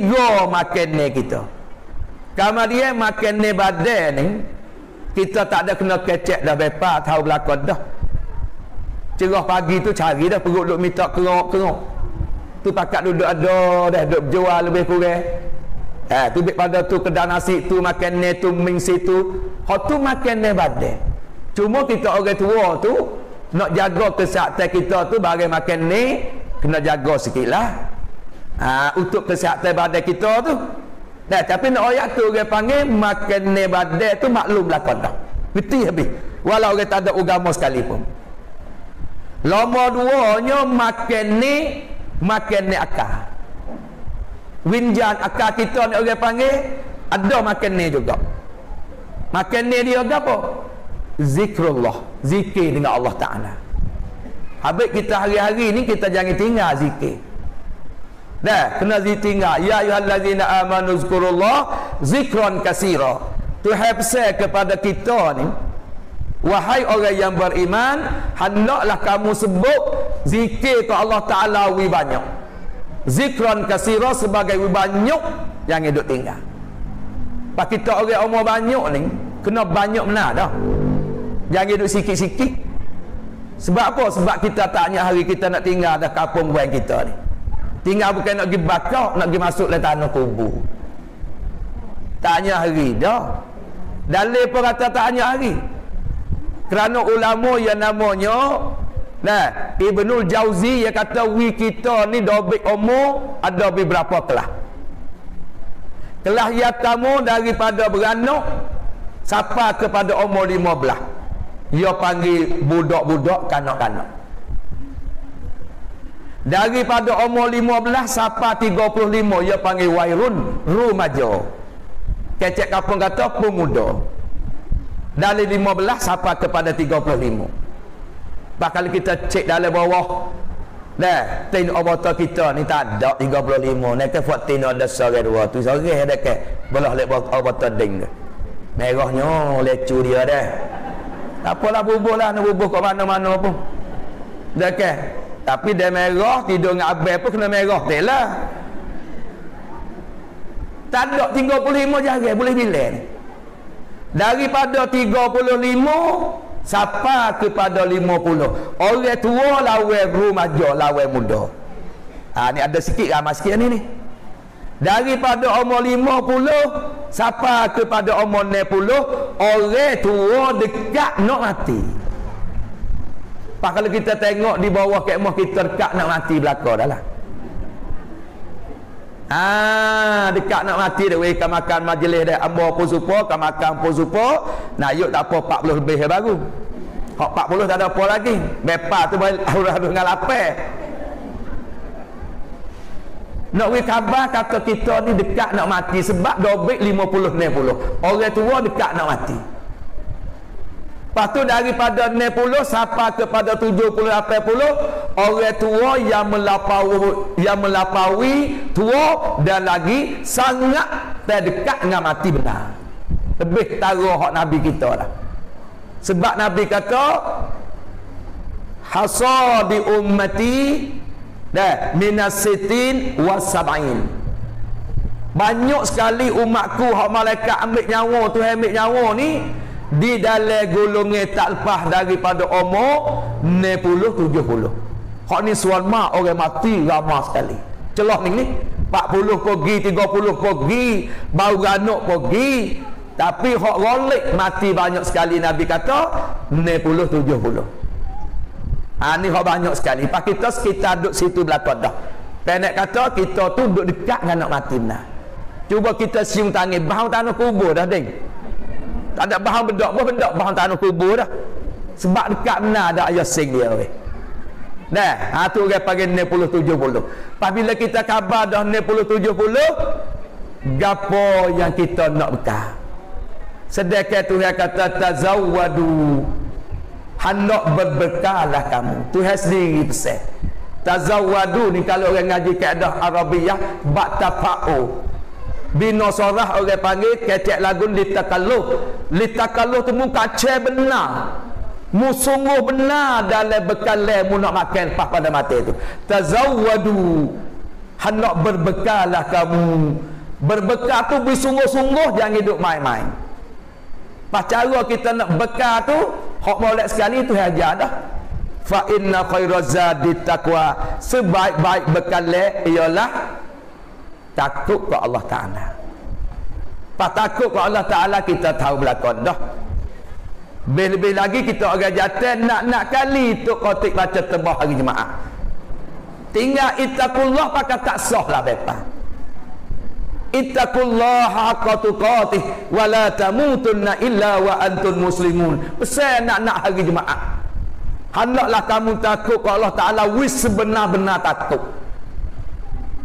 tiga makan ni kita. Kemudian makan ni badan ni kita tak ada kena kecek dah bepa tahu belakang dah. Cerah pagi tu cari dah perut duk minta kerok-kerok. Tu pakat duduk ada dah duk jual lebih kurang. Tu bik pada tu kedai nasi tu makan ni tu ming situ. Hak tu makan ni badan. Cuma kita orang tua tu nak jaga kesihatan kita tu bagi makan ni kena jaga sikitlah. Untuk kesihatan badan kita tu. Nah, tapi nak ayat tu orang panggil makan ni badan tu maklum belakang dah. Betul habis. Walau orang tak ada agama sekalipun. Nombor duanya makan ni akal. Winjan akal kita ni orang panggil ada makan ni juga. Makan ni dia apa? Zikrullah, zikir dengan Allah Ta'ala. Habis kita hari-hari ni kita jangan tinggal zikir. Dah, kena tinggal. Ya ayyuhallazina amanu zkurullah zikran katsira. Tuhan pesan kepada kita ni, wahai orang yang beriman, hendaklah kamu sebut zikir ke Allah Ta'ala wi banyak. Zikran katsira sebagai wi banyak yang hidup tinggal. Pak kita orang umur banyak ni kena banyak benar dah. Jangan hidup sikit-sikit. Sebab apa? Sebab kita taknya hari kita nak tinggal dah kampung buang kita ni. Tinggal bukan nak pergi bakar, nak pergi masuk dalam tanah kubur. Taknya hari dah. Dalil pun kata taknya hari. Kerana ulama yang namanya Ibnul Jauzi yang kata wi kita ni dobik umur ada beberapa kelas. Kelas yang pertama daripada beranak sampai kepada umur 15. Dia panggil budak-budak kanak-kanak. Daripada umur 15 sampai 35 dia panggil wairun rumaja. Kecek kampung kata pemuda. Dari 15 sampai kepada 35. Bakal kita cek dalam bawah. Dah, tin obat kita ni tak ada 35. Nak buat tin ada sore dua tu sore ada ke. Belah lek obat ding. Merahnya lecu dia dah. Tak apalah bubuh nak bubuh kat mana-mana pun. Dah ke. Tapi dia merah, tidur dengan abang pun kena merah. Tak lah. Tak ada 35 jari, boleh bilang. Daripada 35 sampai kepada 50. Orang tua lawan remaja, lawan muda. Ni ada sikit ramai sikit ni. Daripada umur 50 sampai kepada umur 60, orang tua dekat nak mati. Pak kalau kita tengok di bawah kemah kita dekat nak mati belakang dah lah. Dekat nak mati dah weh makan majlis dah ambo pun supo, makan pun supo. Nah yuk tak apa 40 lebih baru. Hak 40 tak ada apa lagi. Bepa tu orang dengan lapar. Nak weh khabar kata kita ni dekat nak mati sebab dobik 50 60. Orang tua dekat nak mati. Lepas tu daripada 60 sampai kepada 70 80 orang tua yang melampaui tua dan lagi sangat terdekat dengan mati benar. Lebih taruh hak Nabi kita lah. Sebab Nabi kata hasadi ummati minas sitin wasab'in. Banyak sekali umatku hak malaikat ambil nyawa tu ambil nyawa ni di dalam golongan tak lepas daripada umur 60 70. Hak ni suama orang mati ramai sekali. Celah ni 40 pergi 30 pergi bau ganuk pergi. Tapi hak rolik mati banyak sekali. Nabi kata 60 70. Ni hak banyak sekali. Pak kita sekitar duduk situ belakang dah. Pendek kata kita tu duduk dekat dengan nak mati benar. Cuba kita siung tangan bahan tanah kubur dah ding. Tak ada bahan bedak pun bedak bahan tanah kubur dah. Sebab dekat benar ada ayat sing dia weh. Dah, tu orang panggil 60 70. Apabila kita khabar dah 60 70, gapo yang kita nak bekal. Sedekah Tuhan kata tazawwadu. Hendak berbekallah kamu. Tuhan sendiri pesan. Tazawwadu ni kalau orang ngaji kaedah Arabiah batafa'u. Bina sorah orang panggil kecek lagu litakalluh tu mu kacau benar mu sungguh benar dalam bekal mu nak makan pas pada mati tu. Tazawwadu hendak berbekallah kamu. Berbekal tu bersungguh-sungguh, jangan hidup main-main. Pas cara kita nak bekal tu, hak molek sekali tu ajar dah. Fa inna khairaz zadi taqwa. Sebaik-baik bekal ialah takut kepada Allah Taala. Pas takut kepada Allah Taala kita tahu belakang dah. Lebih lagi kita orang jatuh nak kali tu khotik baca tebah hari Jumaat. Tinggal ittaqullah pakai tak sah lah bepa. Ittaqullaha haqqa tuqatih wa la tamutunna illa wa antum muslimun. Pesan nak hari Jumaat. Hendaklah kamu takut kepada Allah Taala wis sebenar-benar takut.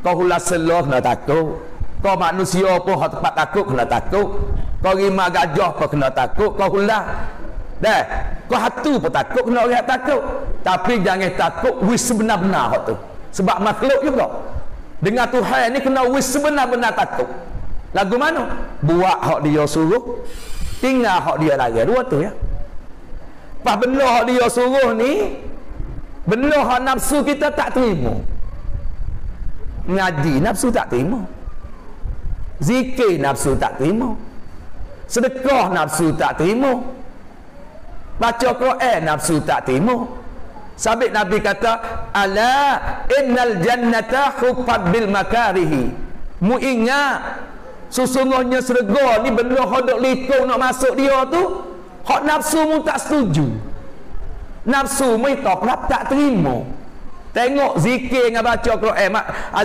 Kau ulah seloh kena takut. Kau manusia pun hak tempat takut kena takut. Kau rimah gajah pun kena takut. Kau ulah dah. Kau hatu pun takut kena orang takut. Tapi jangan takut wis sebenar-benar hak tu. Sebab makhluk juga. Dengan Tuhan ni kena wis sebenar-benar takut. Lagu mana? Buat hak dia suruh, tinggal hak dia larang. Dua tu ya. Pas benda hak dia suruh ni, benda hak nafsu kita tak terima. Ngaji nafsu tak terima. Zikir nafsu tak terima. Sedekah nafsu tak terima. Baca Quran nafsu tak terima. Sabit Nabi kata, ala innal jannata huffat bil makarihi. Mu ingat sesungguhnya syurga ni benda hodok likung nak masuk dia tu, hak nafsu mu tak setuju. Nafsu mu tak terima. Tengok zikir dengan baca Quran,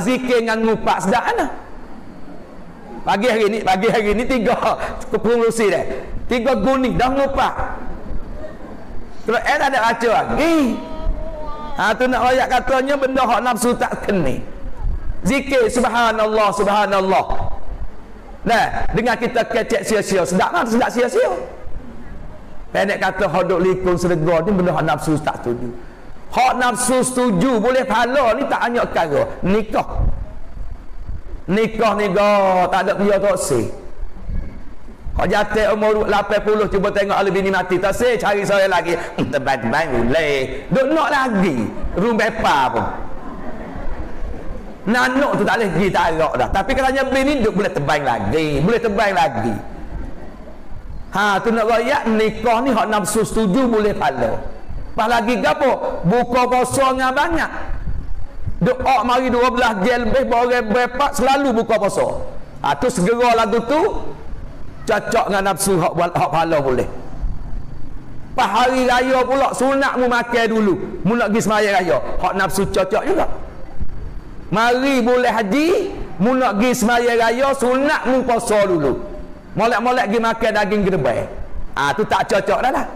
zikir dengan ngupak sedap mana? Pagi hari ni 3 kepengurusi dah. 3 guning dah ngupak. Quran ada baca lagi. Tu nak ayat katanya benda hak nafsu tak kena. Zikir subhanallah subhanallah. Nah, dengan kita kecek sia-sia, sedap kan? Sedap sia-sia. Pendek kata hodok likung syurga ni benda hak nafsu tak setuju. Hak nafsu setuju boleh pahala ni tak hanya perkara nikah. Nikah ni tak ada dia tak sih. Kau jatuh umur 80 cuba tengok ahli bini mati tak sih cari saya lagi. Tebang-tebang boleh. Duk nak lagi. Rum bepa pun. Nanok tu tak boleh pergi tarak dah. Tapi katanya bini duk boleh tebang lagi. Boleh tebang lagi. Tu nak rakyat nikah ni hak nafsu setuju boleh pahala. Pas lagi gapo? Buka puasa dengan banyak. Doa mari 12 jam lebih orang bepa selalu buka puasa. Tu segera lagu tu cocok dengan nafsu hak pahala boleh. Pas hari raya pula sunat mu makan dulu. Mu nak pergi sembahyang raya, hak nafsu cocok juga. Mari boleh haji, mu nak pergi sembahyang raya sunat mu puasa dulu. Molek-molek pergi makan daging gedebay. Tu tak cocok dah lah.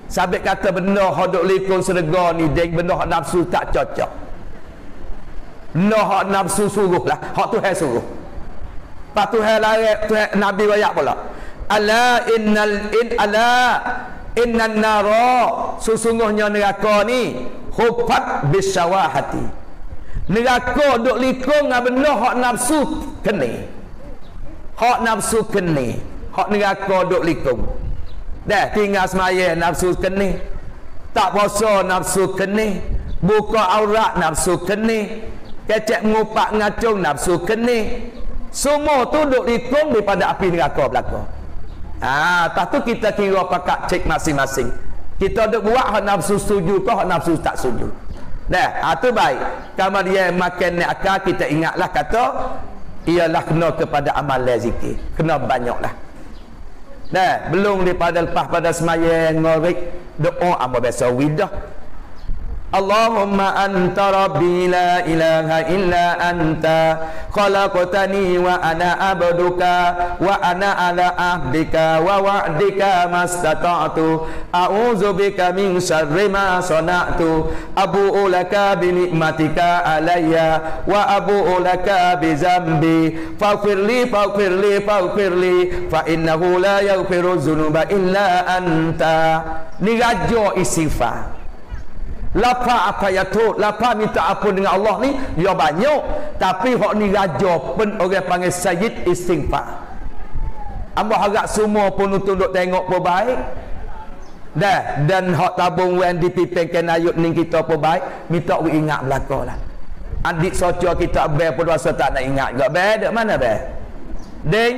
Sabit kata benda hak duk likung syurga ni benda hak nafsu tak cocok. Benda hak nafsu suruh lah, hak Tuhan suruh. Pak Tuhan larang, Tuhan Nabi wayak pula. Ala innan nara, sesungguhnya neraka ni huffat bisyawahati. Neraka duk likung dengan benda hak nafsu kena. Hak nafsu kena. Hak neraka duk likung. Dah tinggal semaya nafsu kena. Tak puasa nafsu kena. Buka aurat nafsu kena. Kecek mengupak ngacung nafsu kena. Semua tu duk likung daripada api neraka belaka. Lepas tu kita kira pakak cek masing-masing. Kita duk buat hak nafsu setuju ke hak nafsu tak setuju. Dah, tu baik. Kalau dia makan ni akal, kita ingatlah kata ialah kena kepada amal zikir. Kena banyaklah. Dah, belum daripada lepas pada semaya ngorek doa amal biasa widah. Allahumma anta rabbi la ilaha illa anta khalaqtani wa ana abduka wa ana ala ahdika wa wa'dika mastata'tu a'udzu bika min syarri ma sana'tu abu'u laka bi ni'matika alayya wa abu'u laka bi zambi faghfirli fa innahu la yaghfiru dzunuba illa anta. Ni raja istighfar. Lapa apa ya tu, lapa minta ampun dengan Allah ni ya banyak, tapi hak ni raja pun orang panggil sayyid istighfar. Amba harap semua pun tunduk tengok pun baik. Dan hak tabung wan dipipingkan ayat ni kita pun baik, minta we ingat belaka lah. Adik soco kita abel pun rasa tak nak ingat juga. Abel dek mana abel? Deng.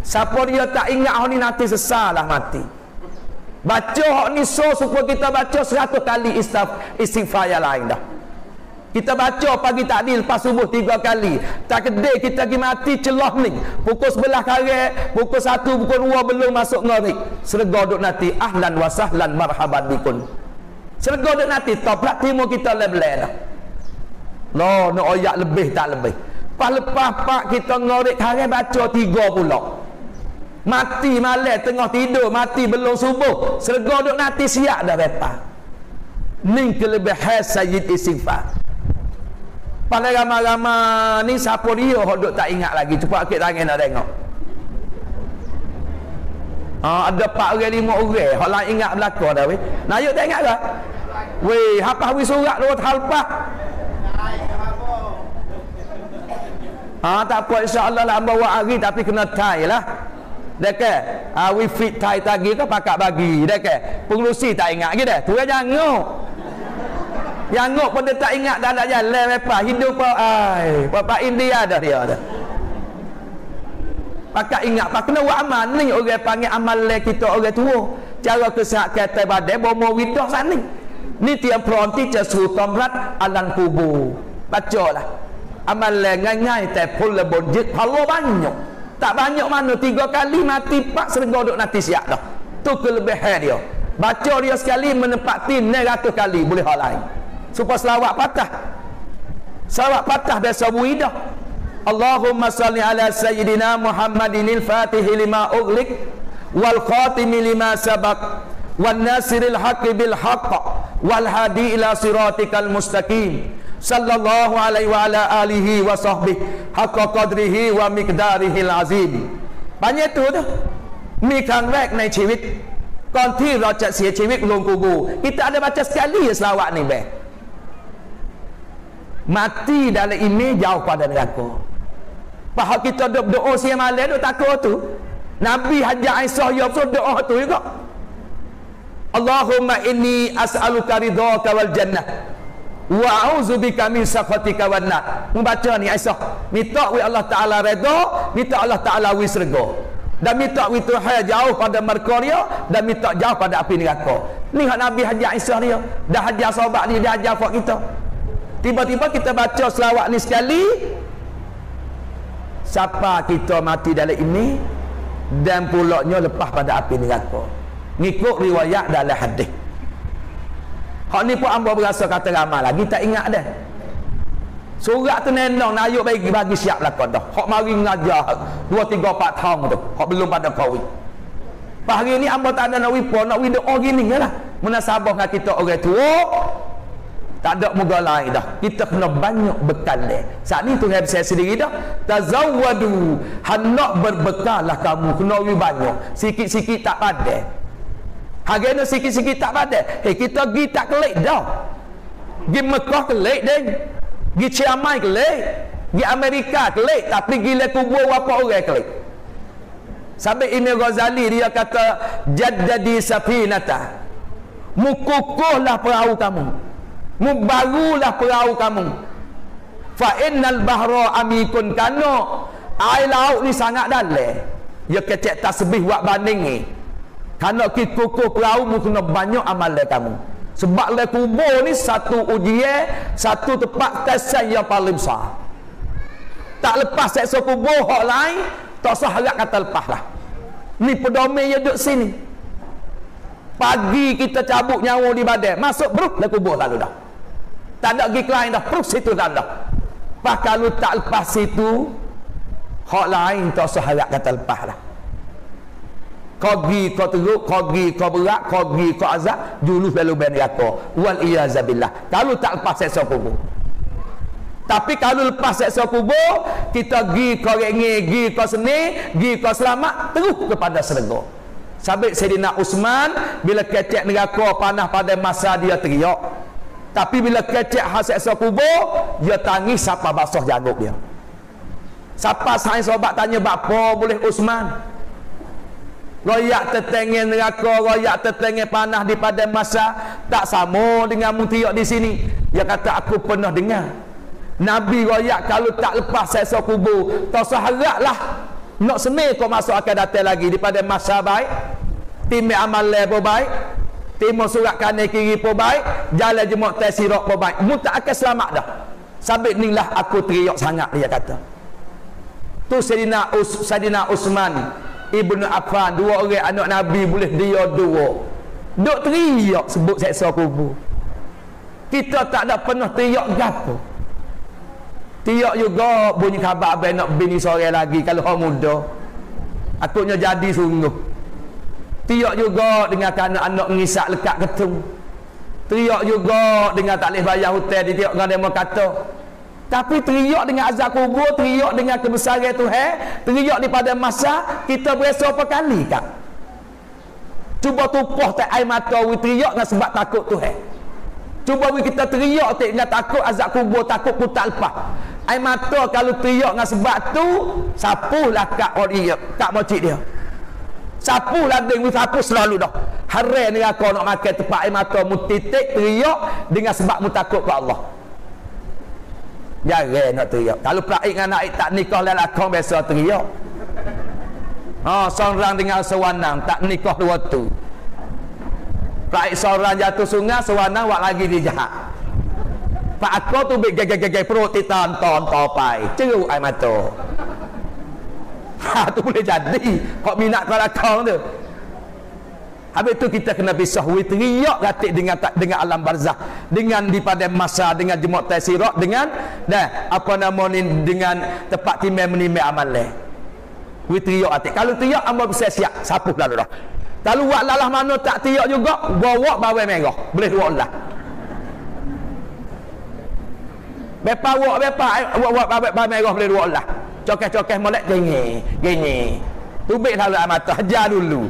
Siapa dia tak ingat hak ni nanti sesalah mati. Baca hak ni supaya kita baca 100 kali istighfar yang lain dah. Kita baca pagi tadi lepas subuh 3 kali. Tak kedai kita pergi mati celah ni. Pukul 11 kali, pukul 1, pukul 2 belum masuk ngari. Serga duk nanti ahlan wa sahlan marhaban bikun. Serga duk nanti toplah timur kita lebih dah. Loh, nak oyak lebih tak lebih. Lepas pak kita ngorek hari baca 3 pula. Mati malam tengah tidur, mati belum subuh. Serga duk nanti siap dah bepa. Ni kelebihan Sayyid istighfar. Pada ramai-ramai ni siapa dia hok duk tak ingat lagi. Cepat sikit tangan nak tengok. Ada 4 orang 5 orang hok lah ingat belaka dah weh. Nak yuk tengok ke? Weh, hafal wi surat lu halpah. Tak apa insya-Allah lah bawa hari tapi kena tie lah. Dekat we fit tie tagi ke pakak bagi dekat. Pengerusi tak ingat lagi dah. Tu jangan. Yang ngok pun dia tak ingat dah nak jalan apa hidup apa India dah dia dah. Pakak ingat pak kena buat amal ni orang panggil amal kita orang tua. Cara kesihatan kata badai bomo widah sana. Ni tiang pronti cesu tomrat alan kubur. Bacalah. Amal ngai-ngai te pul lebonjit halo banyak. Tak banyak mana 3 kali mati pak serga duk nanti siap dah. Tu kelebihan dia. Baca dia sekali menempati 900 kali boleh hal lain. Supaya selawat patah. Selawat patah biasa buidah. Allahumma salli ala sayyidina Muhammadinil fatihi lima ughliq wal khatimi lima sabaq wan nasiril haqqi bil haqq wal hadi ila siratikal mustaqim sallallahu alaihi wa ala alihi wa sahbihi haqqa qadrihi wa miqdarihil azim. Banyak tu dah. Mi kang rekในชีวิต ก่อนที่เราจะเสียชีวิตลงกูบู kita ada baca sekali selawat ni beh. Mati dalam ini jauh pada neraka. Bahak kita doa siang malam tu takut tu. Nabi Haji Aisyah ya doa tu juga. Allahumma inni as'aluka ridhaka wal jannah wa a'udzubika min sakhatika wan nar. Membaca ni Aisyah, minta wi Allah Taala redha, minta Allah Taala wi syurga. Dan minta wi Tuhan jauh pada neraka dia dan minta jauh pada api neraka. Ni hak Nabi Haji Aisyah dia. Dah ajar sahabat ni, dia ajar fak kita. Tiba-tiba kita baca selawat ni sekali, siapa kita mati dalam ini dan pulaknya lepas pada api neraka. Ngikut riwayat dalam hadis. Hak ni pun hamba berasa kata ramai lagi tak ingat dah. Surat tu nenong nak ayuk bagi siap lah kau dah. Hak mari mengajar 2 3 4 tahun tu. Hak belum pada kawi. Hari ni hamba tak ada nak wipo, nak doa gini lah. Munasabah dengan kita orang tua. Tak ada moga lain dah. Kita kena banyak bekal dia. Saat ni Tuhan saya sendiri dah. Tazawwadu. Hendak berbekallah kamu. Kena lebih banyak. Sikit-sikit tak padat. Hari ni sikit-sikit tak padat. Kita pergi tak kelik dah. Pergi Mekah kelik dah. Pergi Ciamai kelik. Pergi Amerika kelik. Tapi gila kubur berapa orang kelik. Sampai Imam Ghazali dia kata jaddadi safinata. Mukukuhlah perahu kamu. Mubarulah perahu kamu. Fa innal bahra amikun kano. Air laut ni sangat dalam. Ya kecek tasbih buat banding ni. Karena kita kukuh perahu mu kena banyak amalan kamu. Sebab le kubur ni satu ujian, satu tempat kesan yang paling besar. Tak lepas seksa kubur hak lain, tak usah harap kata lepas lah. Ni pedoman yang duduk sini. Pagi kita cabut nyawa di badan, masuk beruk le kubur lalu dah. Tak ada pergi lain dah, perut situ dah dah. Pas kalau tak lepas situ, hak lain tak usah harap kata lepas lah. Kau pergi, kau teruk, kau pergi, kau berat, kau pergi, kau azab, julus lalu ben neraka. Wal iyazabillah. Kalau tak lepas seksa kubur. Tapi kalau lepas seksa kubur, kita pergi kau rengi, pergi kau seni, pergi kau selamat, terus kepada syurga. Sabit Sayyidina Uthman bila kecek neraka panah pada masa dia teriak. Tapi bila kecek hasil kubur, dia tangis siapa basuh janggut dia. Siapa sains sobat tanya bapa boleh Uthman? Royak tetengin neraka, royak tetengin panah di pada masa tak sama dengan mutiak di sini. Dia kata aku pernah dengar Nabi royak kalau tak lepas seksa kubur, tak seharaplah nak semai kau masuk akan datang lagi daripada masa baik, timai amal pun baik, timur surat kanan kiri pun baik, jalan jemaah tasirak pun baik. Mu tak akan selamat dah. Sabit ni lah aku teriak sangat, dia kata. Tu Sayyidina Usman Ibnu Affan, dua orang anak Nabi boleh dia dua. Duk teriak sebut seksa kubur. Kita tak ada pernah teriak gapo. Tiap juga bunyi khabar abang nak bini sore lagi kalau orang muda. Akutnya jadi sungguh. Tiap juga dengan anak-anak ngisak lekat ketung. Tiap juga dengan tak boleh bayar hotel di tiap orang demo kata. Tapi teriak dengan azab kubur, teriak dengan kebesaran Tuhan, teriak daripada masa kita berasa apa kali kak. Cuba tumpah tak air mata teriak dengan sebab takut Tuhan. Cuba kita teriak dengan takut azab kubur, takut pun tak lepas. Air mata kalau teriak dengan sebab tu, sapuhlah kat orang kat masjid dia. Sapuhlah dengan sapuh selalu dah. Haram ni aku nak makan tempat air mata mu titik teriak dengan sebab mu takut ke Allah. Jarang nak teriak. Kalau pelaik dengan anak tak nikah lelakon biasa teriak. Seorang dengan sewanang tak nikah dua tu. Pelaik seorang jatuh sungai, sewanang buat lagi dia jahat. Pak aku tu gege perut ditonton topai. Ceruk air mata. Tu boleh jadi. Kok minat kau lakon tu. Habis tu kita kena pisah teriak gatik dengan alam barzah, dengan di pada masa, dengan jemaah tasirak, dengan dengan tempat timai menimai amalan. Teriak gatik. Kalau teriak amal bisa siap, sapuh lalu dah. Kalau buat lalah mana tak teriak juga, bawa bawai merah. Boleh buat lah. Bepa bawai merah boleh buat lah. Cokeh-cokeh molek gini. Tubik lalu mata ajar dulu.